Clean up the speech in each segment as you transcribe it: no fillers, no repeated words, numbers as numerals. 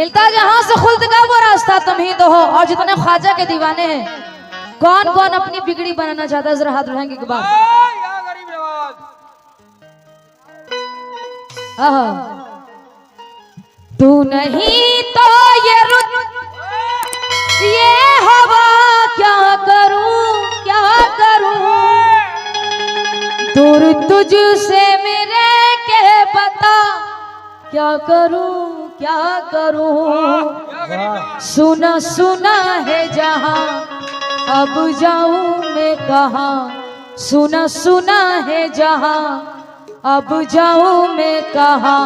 मिलता जहां से खुल्द का वो रास्ता तुम ही तो हो। और जितने ख्वाजा के दीवाने हैं, कौन कौन अपनी बिगड़ी बनाना चाहता है, जरा हाथ उठाएंगे एक बार। तू नहीं तो ये रुत ये हवा, क्या करूं क्या करूं, दूर तुझसे मेरे के बता, क्या करूं क्या करूं। सुना सुना है जहां, अब जाऊं मैं कहां, सुना सुना है जहां, अब जाऊं मैं कहां,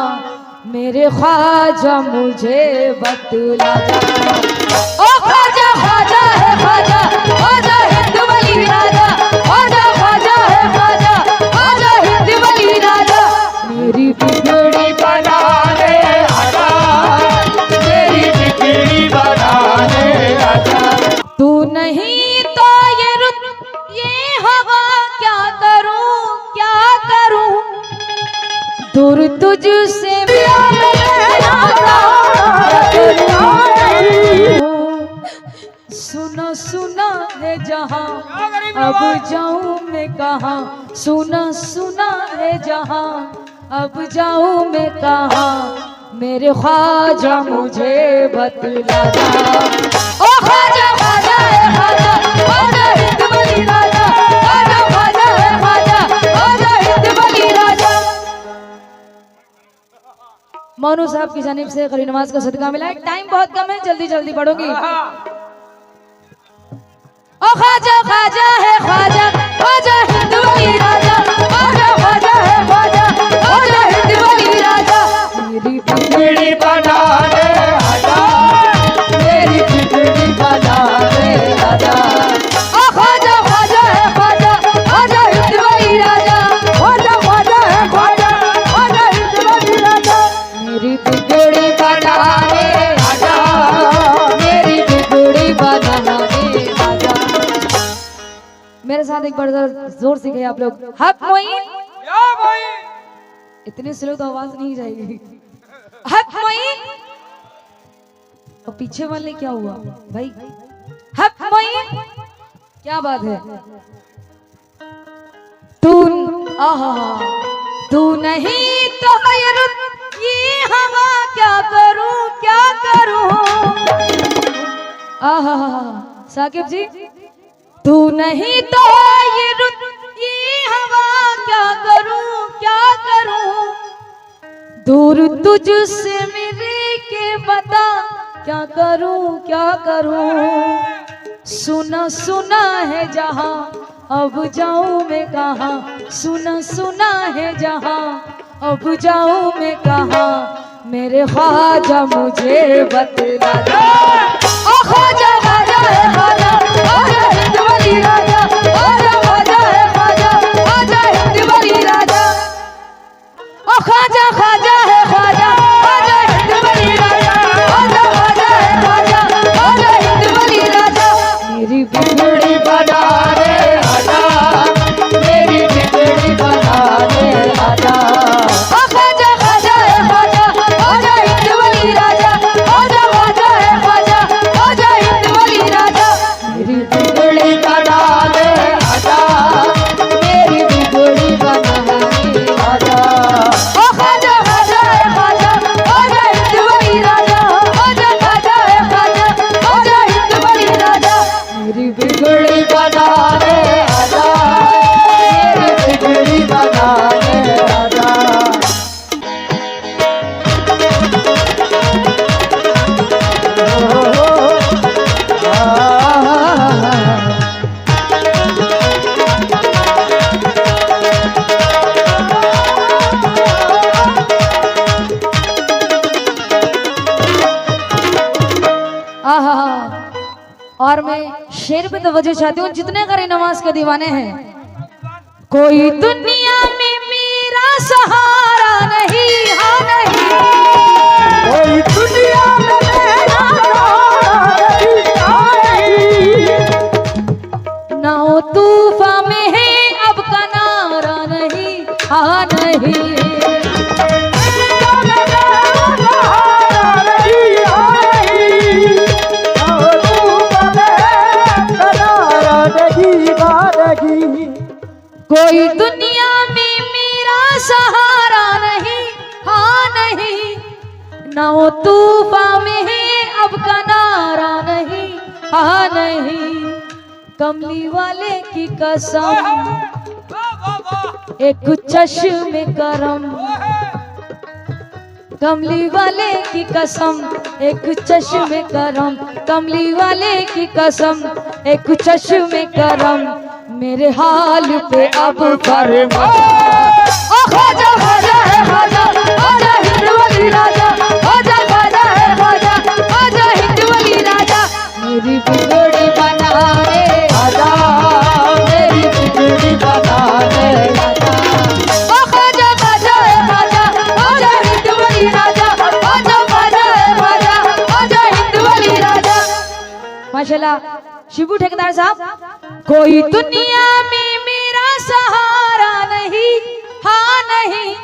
मेरे ख्वाजा मुझे बतला जा। ओ ख्वाजा ख्वाजा है ख्वाजा, ख्वाजा हिंद वली राजा, ख्वाजा ख्वाजा है ख्वाजा, ख्वाजा हिंद वली राजा। मेरी बिगड़ी बना दे आजा, मेरी बिगड़ी बना दे आजा। तू नहीं तो ये रुत ये हवा, क्या करूं क्या करूं, दूर तुझसे सुना सुना है जहां, अब जाऊं मैं कहां, सुना सुना है जहां, अब जाऊं मैं कहां, मेरे ख्वाजा मुझे बतला जा। ओ ख्वाजा ख्वाजा है ख्वाजा, ख्वाजा हिंद वली राजा, ख्वाजा ख्वाजा है ख्वाजा, ख्वाजा हिंद वली राजा। मोनू साहब की जानिब से करी नमाज का सदका मिला है। टाइम बहुत कम है, जल्दी जल्दी पढ़ोगी। ओ ख्वाजा ख्वाजा है ख्वाजा, ख्वाजा हिंद वली राजा, ख्वाजा ख्वाजा है ख्वाजा, ख्वाजा हिंद वली राजा। मेरी बिगड़ी बना दे आजा, मेरी बिगड़ी बना दे आजा। ओ ख्वाजा ख्वाजा है ख्वाजा, ख्वाजा हिंद वली राजा, ख्वाजा ख्वाजा है ख्वाजा, ख्वाजा हिंद वली राजा। मेरी बिगड़ी बना दे आजा, मेरी बिगड़ी बना दे आजा। मेरे साथ एक बार जोर से कहिए आप लोग, हक मोइन। इतने स्लो तो आवाज नहीं जाएगी। हक मोइन। और पीछे वाले क्या हुआ भाई, हक मोइन, क्या बात है। तू आहा, तू नहीं तो ये रुत ये हवा, क्या करूं क्या करूं। आहा साकिब जी, तू नहीं तो ये रुत ये हवा, क्या करूं क्या करूं, दूर तुझसे मेरे के बता, क्या करूं क्या करूं। सुना सुना है जहां, अब जाऊं मैं कहां, सुना सुना है जहां, अब जाऊं मैं कहां, मेरे ख्वाजा मुझे बतला जा। ओ ख्वाजा ख्वाजा है ख्वाजा, ख्वाजा हिंद वली राजा, ख्वाजा ख्वाजा है ख्वाजा, ख्वाजा हिंद वली राजा। ओ ख्वाजा ख्वाजा है ख्वाजा, ख्वाजा हिंद वली राजा, ख्वाजा ख्वाजा है ख्वाजा, ख्वाजा हिंद वली राजा। मेरी बिगड़ी बना दे आजा, मेरी बिगड़ी बना दे आजा। ओ ख्वाजा ख्वाजा है ख्वाजा, ख्वाजा हिंद वली राजा, ख्वाजा ख्वाजा है ख्वाजा, ख्वाजा हिंद वली राजा। मेरी बिगड़ी बना दे आजा, मेरी बिगड़ी बना दे आजा। ओ ख्वाजा ख्वाजा है ख्वाजा, ख्वाजा हिंद वली राजा, ख्वाजा ख्वाजा है ख्वाजा, ख्वाजा हिंद वली राजा। मेरी बिगड़ी बना दे आजा, मेरी बिगड़ी बना दे आजा। आहा, और मैं शेर पे तवज्जो चाहती हूँ, जितने करे नमाज के दीवाने हैं। कोई दुनिया में मेरा सहारा नहीं, हाँ नहीं, कोई दुनिया में मेरा सहारा नहीं, ना हो तूफा में है अब किनारा नहीं, हाँ नहीं, मेरा सहारा नहीं, हाँ कोई दुनिया में मेरा सहारा नहीं, हाँ नहीं, ना वो तूफान में है अब किनारा नहीं, हाँ नहीं। कमली वाले की कसम एक चश्मे करम, कमली वाले की कसम एक चश्मे करम, कमली वाले की कसम एक चश्मे करम, मेरे हाल पे अब फरमा। ख्वाजा ख्वाजा है ख्वाजा, ख्वाजा हिंद वली राजा, ख्वाजा ख्वाजा है ख्वाजा, ख्वाजा हिंद वली राजा, मेरी बिगड़ी बनाने आजा, मेरी बिगड़ी बनाने आजा। ख्वाजा ख्वाजा है ख्वाजा, ख्वाजा हिंद वली राजा, ख्वाजा ख्वाजा है ख्वाजा, ख्वाजा हिंद वली राजा। माशाल्लाह शिबू ठेकेदार साहब। कोई दुनिया में मेरा सहारा नहीं, हाँ नहीं,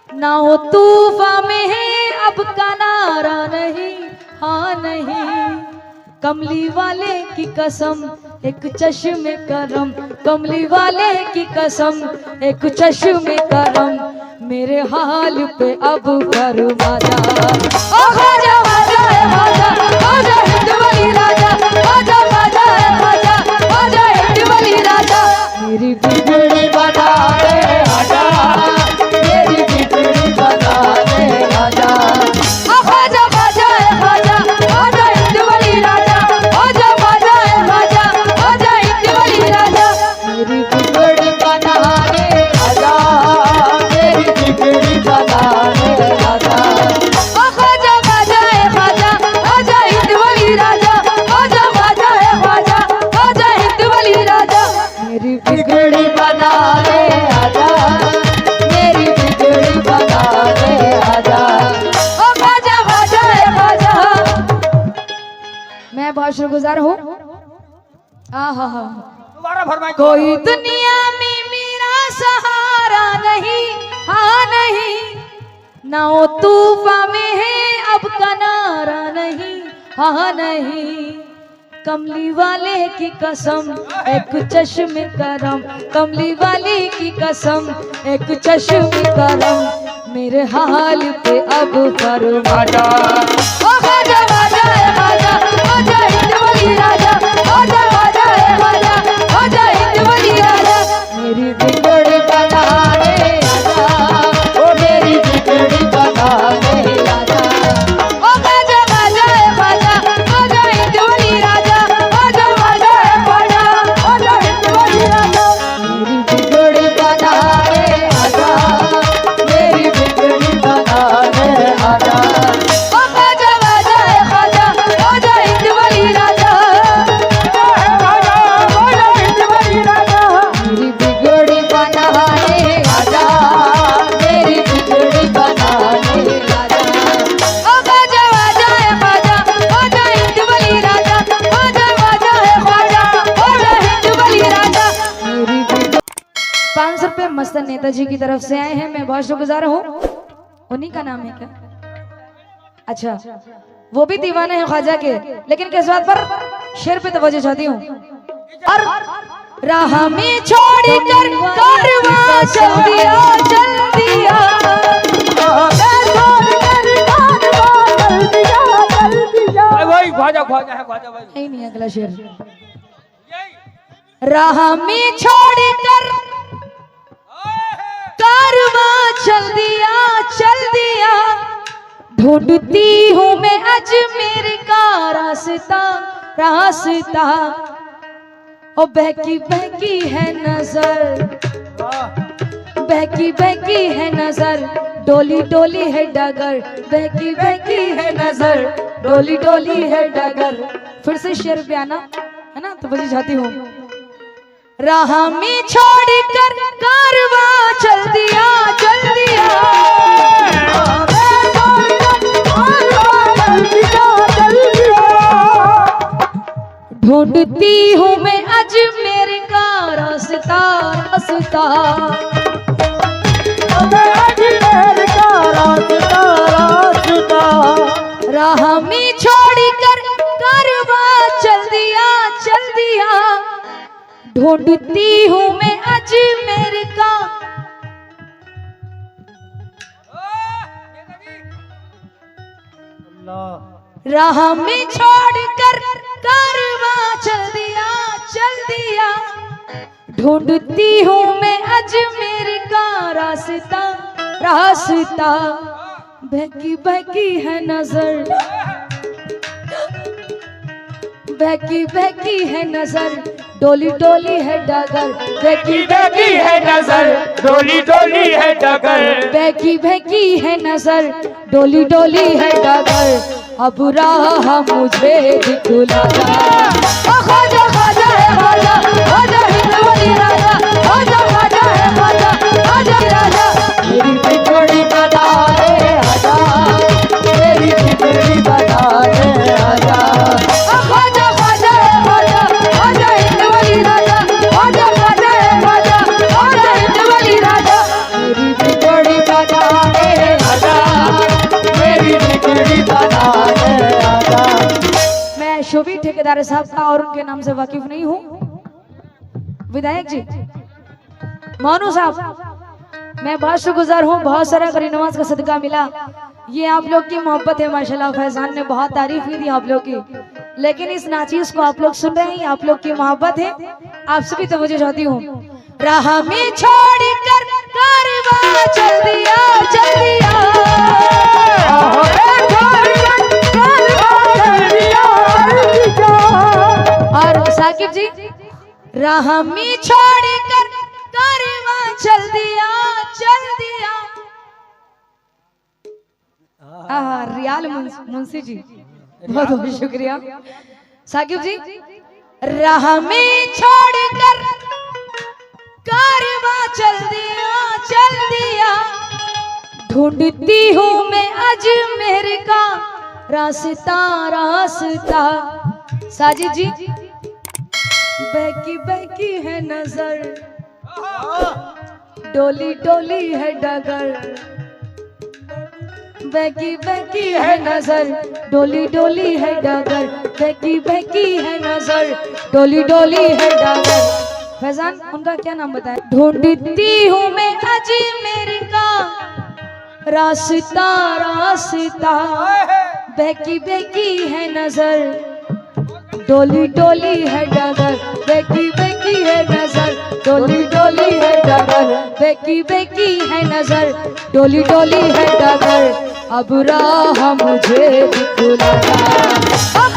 ना वो तूफान में है अब किनारा नहीं, हाँ नहीं। कमली वाले की कसम एक चश्मे करम, कमली वाले की कसम एक चश्मे करम, मेरे हाल पे अब फरमा जा। ख्वाजा ख्वाजा है ख्वाजा, ख्वाजा हिंद वली राजा, ख्वाजा ख्वाजा है ख्वाजा, ख्वाजा हिंद वली राजा, मेरी बिगड़ी बनाने आजा, मेरी बिगड़ी बनाने आजा। ख्वाजा ख्वाजा है ख्वाजा, ख्वाजा हिंद वली राजा, ख्वाजा ख्वाजा है ख्वाजा, ख्वाजा हिंद वली राजा, मेरी बिगड़ी बनाने आजा, मेरी बिगड़ी बनाने आजा। ख्वाजा ख्वाजा है ख्वाजा, ख्वाजा हिंद वली राजा, ख्वाजा ख्वाजा है ख्वाजा, ख्वाजा हिंद वली राजा, मेरी बिगड़ी बनाने आजा, मेरी बिगड़ी बनाने आजा। ख्वाजा ख्वाजा है ख्वाजा। मैं बहुत शुक्रगुजार हूँ। दोबारा फरमाइए। कोई दुनिया में मेरा सहारा नहीं, हाँ नहीं, ना वो तूफान में है अब किनारा नहीं, हाँ नहीं। कमली वाले की कसम एक चश्मे करम, कमली वाले की कसम एक चश्मे करम, मेरे हाल पे अब फरमा जा। ख्वाजा ख्वाजा है ख्वाजा, ख्वाजा हिंद वली राजा, ख्वाजा ख्वाजा है ख्वाजा, ख्वाजा हिंद वली राजा, मेरी बिगड़ी बनाने आजा, ओ मेरी बिगड़ी बनाने आजा। ख्वाजा ख्वाजा है ख्वाजा, ख्वाजा हिंद वली राजा, ख्वाजा ख्वाजा है ख्वाजा, ख्वाजा हिंद वली राजा, मेरी बिगड़ी बनाने आजा, मेरी बिगड़ी बनाने आजा। ख्वाजा ख्वाजा है ख्वाजा, ख्वाजा हिंद वली राजा, ख्वाजा हिंद वली राजा, मेरी बिगड़ी बनाने आजा, मेरी बिगड़ी बनाने आजा। ख्वाजा ख्वाजा है ख्वाजा, ख्वाजा हिंद वली राजा, ख्वाजा ख्वाजा है ख्वाजा, ख्वाजा हिंद वली राजा, मेरी बिगड़ी। 500 रुपए मस्तन नेताजी की तरफ से आए हैं, मैं बहुत शुक्रगुजार हूँ। उन्हीं का नाम है क्या? अच्छा, वो भी दीवाने हैं ख्वाजा के, लेकिन किस बात पर? शेर पे तवज्जो चाहती हूँ। और राह में छोड़ कर कारवां चल दिया, चल दिया, भाई ख्वाजा ख्वाजा है ख्वाजा भाई। नहीं नहीं, अगला शेर। यही राह में छोड़ कर कारवां चल दिया, चल दिया, ढूंढती हूँ मैं अजमेर का रास्ता, रास्ता, ओ बहकी बहकी है नजर, बहकी बहकी है नजर, डोली डोली है डगर, बहकी बहकी है नजर, डोली डोली है डगर। फिर से शेर पे आना है ना, तो बजी जाती हूँ। राह में छोड़ कर कारवां चल दिया, चल दिया, ढूंढती हूँ मैं अजमेर का रास्ता, रास्ता, अजमेर का रास्ता, रास्ता, राह में छोड़ कर कारवां चल दिया, चल दिया, ढूंढती हूँ मैं अजमेर राह में छोड़कर कारवां चल दिया ढूंढती हूँ मैं अजमेर का रास्ता रास्ता। बहकी बहकी है नजर बहकी बहकी है नजर डोली डोली है डगर बहकी बहकी है नजर डोली डोली है डगर बहकी बहकी है नजर डोली डोली है डगर। अब राह मुझे दिखला खाजा खाजा है खाजा खाजा हिंदवाली राजा खाजा खाजा है खाजा खाजा राजा मेरी बिगड़ी बता रे आजा मेरी बिगड़ी बता रे आजा खाजा खाजा है खाजा खाजा हिंदवाली राजा खाजा खाजा है खाजा खाजा हिंदवाली राजा मेरी बिगड़ी बता रे आजा मेरी बिगड़ी बता रे आजा। मैं शोभी ठेकेदार साहब का और उनके नाम से वाकिफ नहीं हूँ। विधायक जी मोनू साहब मैं बहुत शुक्रगुजार हूँ, बहुत सारा गरीब नवाज का सदका मिला। ये आप लोग की मोहब्बत है माशाल्लाह। फैजान ने बहुत तारीफ की थी आप लोग की, लेकिन इस नाचीज को आप लोग सुन रहे हैं, आप लोग की मोहब्बत है। आपसे भी तो मुझे चाहती हूँ राह में छोड़कर कारवां चल दिया और साकिब जी राह में छोड़कर कारवां चल दिया रियाल मुंशी जी बहुत बहुत शुक्रिया। साकिब जी राह में छोड़कर कारवां चल दिया ढूंढती हूँ मैं अजमेर का रास्ता रास्ता। साजिद जी बहकी बहकी है नजर डोली डोली है डगर बहकी बहकी है नजर डोली डोली है डगर बहकी बहकी है नजर डोली डोली है डगर। फैजान उनका क्या नाम बताया? ढूंढती हूँ मैं अजमेर का रास्ता रास्ता बहकी बहकी है नजर डोली डोली है डगर बहकी बहकी है नजर डोली डोली है डगर बहकी बहकी है नजर डोली डोली है डगर। अब राह मुझे दिखला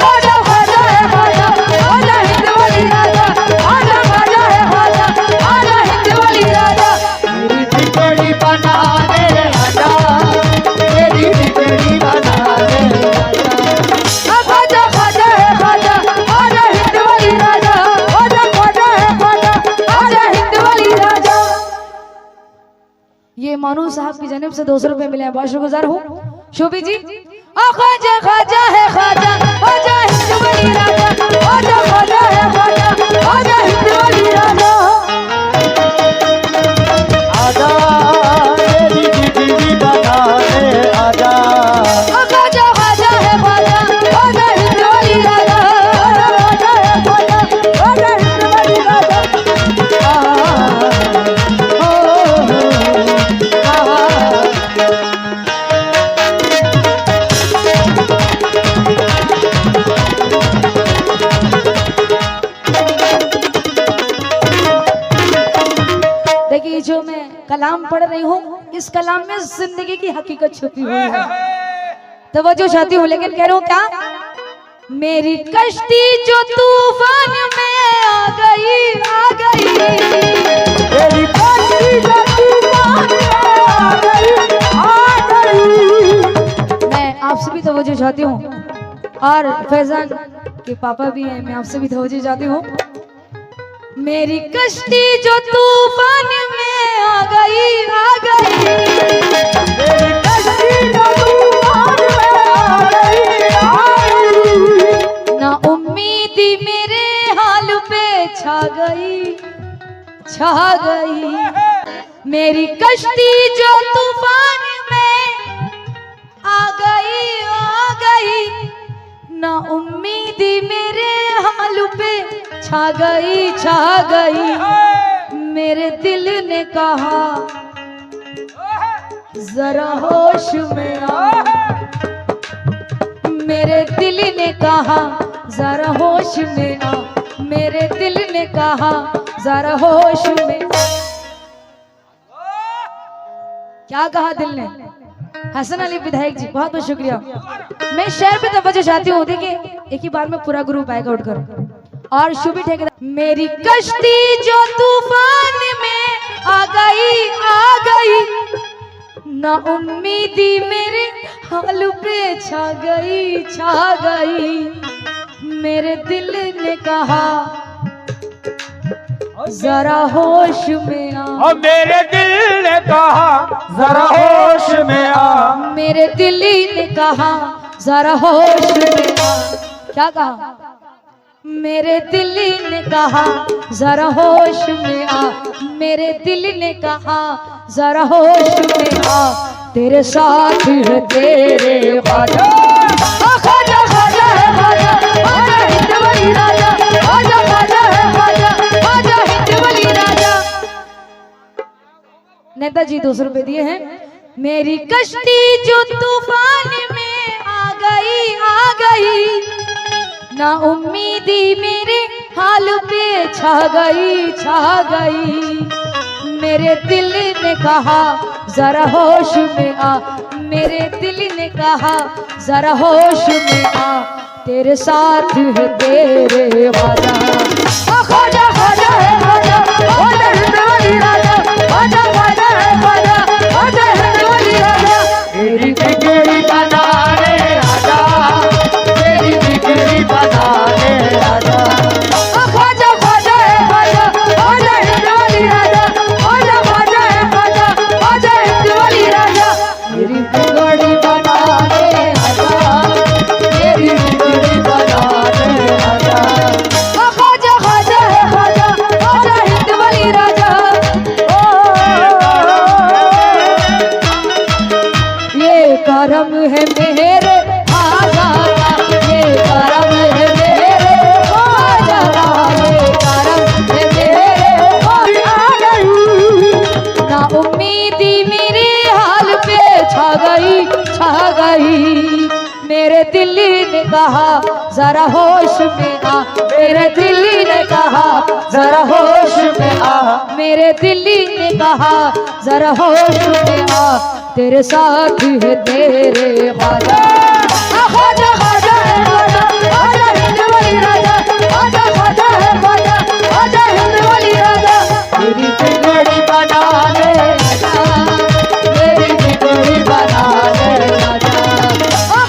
खाजा खाजा है खाजा खाजा हिंदवाली राजा खाजा खाजा है खाजा खाजा हिंदवाली राजा मेरी बिगड़ी बना दे राजा मेरी बिगड़ी बना दे राजा खाजा खाजा है खाजा खाजा हिंदवाली राजा खाजा खाजा है खाजा खाजा हिंदवाली राजा। ये मोनू साहब की जन्म से 200 रुपए मिले हैं, बहुत शुक्रगुजार हूँ। शोभी जी खाजा खाजा है खाजा खाजा हिंदवाली राजा खाजा खाजा है खाजा खाजा हिंदवाली राजा आजा मेरी बिगड़ी बता दे आजा खाजा खाजा है खाजा खाजा हिंदवाली राजा खाजा है खाजा खाजा हिंदवाली राजा। देखिए जो मैं कलाम पढ़ रही हूँ इस कलाम में जिंदगी की हकीकत छुपी हुई है, तवज्जो चाहती हूँ। लेकिन कह रहा हूँ क्या मेरी कश्ती जो तूफान में आ गई मेरी कश्ती जो तूफान में आ गई। मैं आपसे भी तवज्जो चाहती हूँ और फैजान के पापा भी हैं, मैं आपसे भी तवज्जो चाहती हूँ। मेरी कश्ती जो तूफान में आ गई मेरी कश्ती जो तूफान में आ गई ना उम्मीदी मेरे हाल पे छा गई मेरी कश्ती जो तूफान में आ गई ना उम्मीदी मेरे हाल पे छा गई। मेरे दिल ने कहा जरा होश में आ मेरे दिल ने कहा जरा होश में आ, मेरे दिल ने कहा जरा होश में। क्या कहा दिल ने? हसन अली विधायक जी बहुत बहुत शुक्रिया। मैं शेर पे तवज्जो चाहती हूँ, देखिए एक ही बार में पूरा ग्रुप आएगा उठकर। और शुभी ठेकेदार, मेरी कश्ती जो तूफान में आ गई, ना उम्मीदी मेरे हाल पे छा गई। मेरे दिल ने कहा जरा होश में आ, और मेरे दिल ने कहा जरा होश में आ। मेरे दिल ने कहा जरा होश में आ। क्या कहा? मेरे दिल ने कहा जरा होश में आ, मेरे दिल ने कहा जरा होश में आ। तेरे साथ है तेरे ख्वाजा, ख्वाजा ख्वाजा है ख्वाजा, ख्वाजा हिंद वली राजा, ख्वाजा ख्वाजा है ख्वाजा, ख्वाजा हिंद वली राजा। नेताजी 200 रुपए दिए हैं। मेरी कश्ती जो तूफान में आ गई, ना उम्मीदी मेरे हाल पे छा गई। मेरे दिल ने कहा जरा होश में आ, मेरे दिल ने कहा जरा होश में आ। तेरे साथ है तेरे ख्वाजा, ख्वाजा ख्वाजा है ख्वाजा, ख्वाजा हिंद वली राजा, ख्वाजा ख्वाजा है ख्वाजा, ख्वाजा हिंद वली राजा। मेरी बिगड़ी बनाने आजा, मेरी बिगड़ी बनाने आजा। ख्वाजा ख्वाजा है ख्वाजा, ख्वाजा हिंद वली राजा, ख्वाजा ख्वाजा है ख्वाजा, ख्वाजा हिंद वली राजा। मेरी बिगड़ी बनाने आजा, मेरी बिगड़ी बनाने आजा। ख्वाजा ख्वाजा है ख्वाजा, ख्वाजा हिंद वली राजा। ये करम है मेरे ख्वाजा का, ये करम है मेरे ख्वाजा का, ये करम है मेरे ख्वाजा का। ना उम्मीदी मेरे हाल पे छा गई। मेरे दिल ने कहा जरा होश में आ, मेरे दिल ने कहा जरा होश में आ, मेरे दिल ने कहा जरा होश में आ। तेरे साथ है तेरे ख्वाजा, ख्वाजा ख्वाजा है ख्वाजा, ख्वाजा हिंद वली राजा, ख्वाजा ख्वाजा है ख्वाजा, ख्वाजा हिंद वली राजा। मेरी बिगड़ी बनाने आजा, मेरी बिगड़ी बनाने आजा।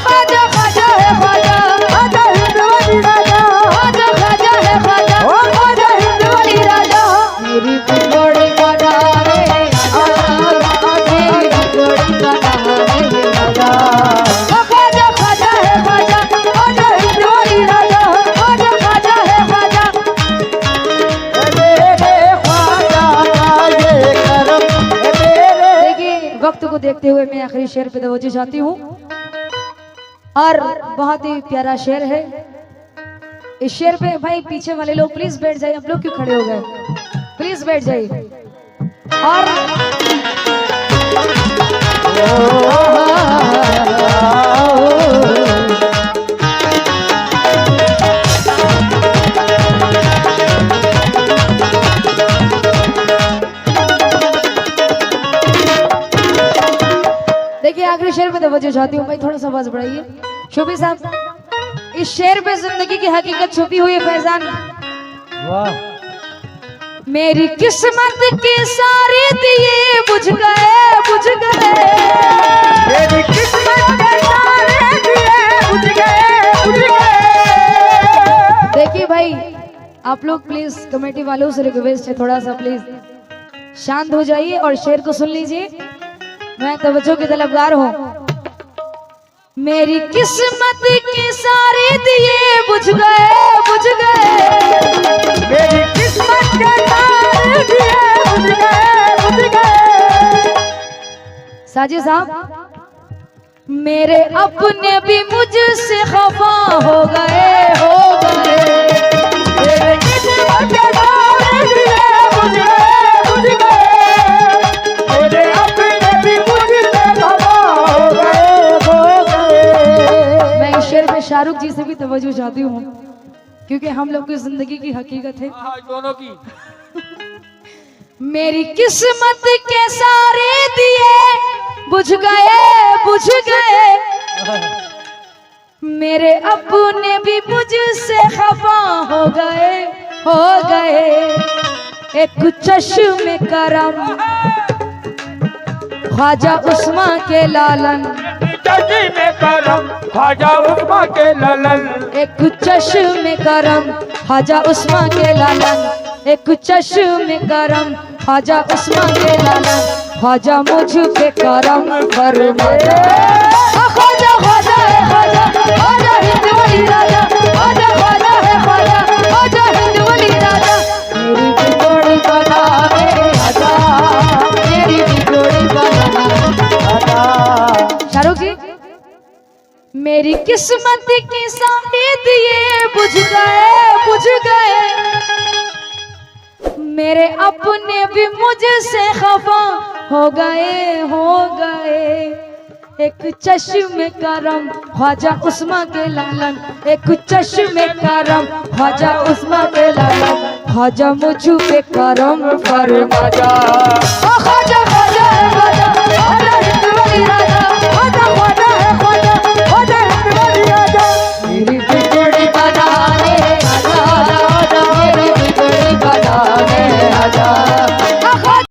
ख्वाजा ख्वाजा है ख्वाजा, ख्वाजा हिंद वली राजा, ख्वाजा ख्वाजा है ख्वाजा, ख्वाजा हिंद वली राजा। मेरी बिगड़ी बनाने आजा, मेरी बिगड़ी बनाने आजा। ख्वाजा ख्वाजा है ख्वाजा, ख्वाजा हिंद वली राजा, ख्वाजा ख्वाजा है ख्वाजा। मेरे ख्वाजा का ये करम है मेरे। देखिए वक्त को देखते हुए मैं आखिरी शेर पे तवज्जो चाहती हूँ, और बहुत ही प्यारा शेर है। इस शेर पे भाई पीछे वाले लोग प्लीज बैठ जाइए, आप लोग क्यों खड़े हो गए? प्लीज बैठ जाइए। और देखिए आखिरी शेर पे तवज्जो चाहती हूँ, भाई थोड़ा सा आवाज बढ़ाइए। शोभी साहब, इस शेर पे जिंदगी की हकीकत छुपी हुई है फैजान। वाह। मेरी किस्मत के सारे दिए बुझ गए, बुझ गए। मेरी किस्मत के सारे दिए बुझ गए, बुझ गए। देखिए भाई आप लोग प्लीज कमेटी वालों से रिक्वेस्ट है, थोड़ा सा प्लीज शांत हो जाइए और शेर को सुन लीजिए। मैं तवज्जो की तलबगार हूँ। मेरी किस्मत के सारे दिए बुझ गए, बुझ गए। मेरी किस्मत के सारे दिए बुझ गए, बुझ गए। साजिद साहब, मेरे अपने भी मुझसे खफा हो गए, हो गए। मेरे किस्मत के सारे दिए बुझ गए, बुझ गए। मेरे अपने भी मुझसे खफा हो गए, हो गए। मैं इस शेर पे शाहरुख जी से भी तवज्जो चाहती हूँ, क्योंकि हम लोग की जिंदगी की हकीकत है। हाँ, दोनों की। मेरी किस्मत के सारे दिए बुझ गए, मेरे अपने भी मुझसे खफा हो गए। एक चश्मे करम ख्वाजा उस्मान के लालन, चश्मे करम ख्वाजा उस्मान के ललन, एक चश्मे करम ख्वाजा उस्मान के लालन, एक चश्मे करम ख्वाजा उस्मान के लालन, ख्वाजा मुझ पे करम फरमाया। ख्वाजा ख्वाजा है ख्वाजा, ख्वाजा हिंद वली राजा, ख्वाजा ख्वाजा है ख्वाजा, ख्वाजा हिंद वली राजा। मेरी बिगड़ी बना मेरे राजा, मेरी बिगड़ी बना राजा। शाहरुख जी, मेरी किस्मत की सारी दिए बुझ गए, मेरे अपने भी मुझसे खफा हो गए। एक चश्मे करम ख्वाजा उस्मान के लालन, एक चश्मे करम ख्वाजा उस्मान के लालन, ख्वाजा मुझ पे करम फरमा जा।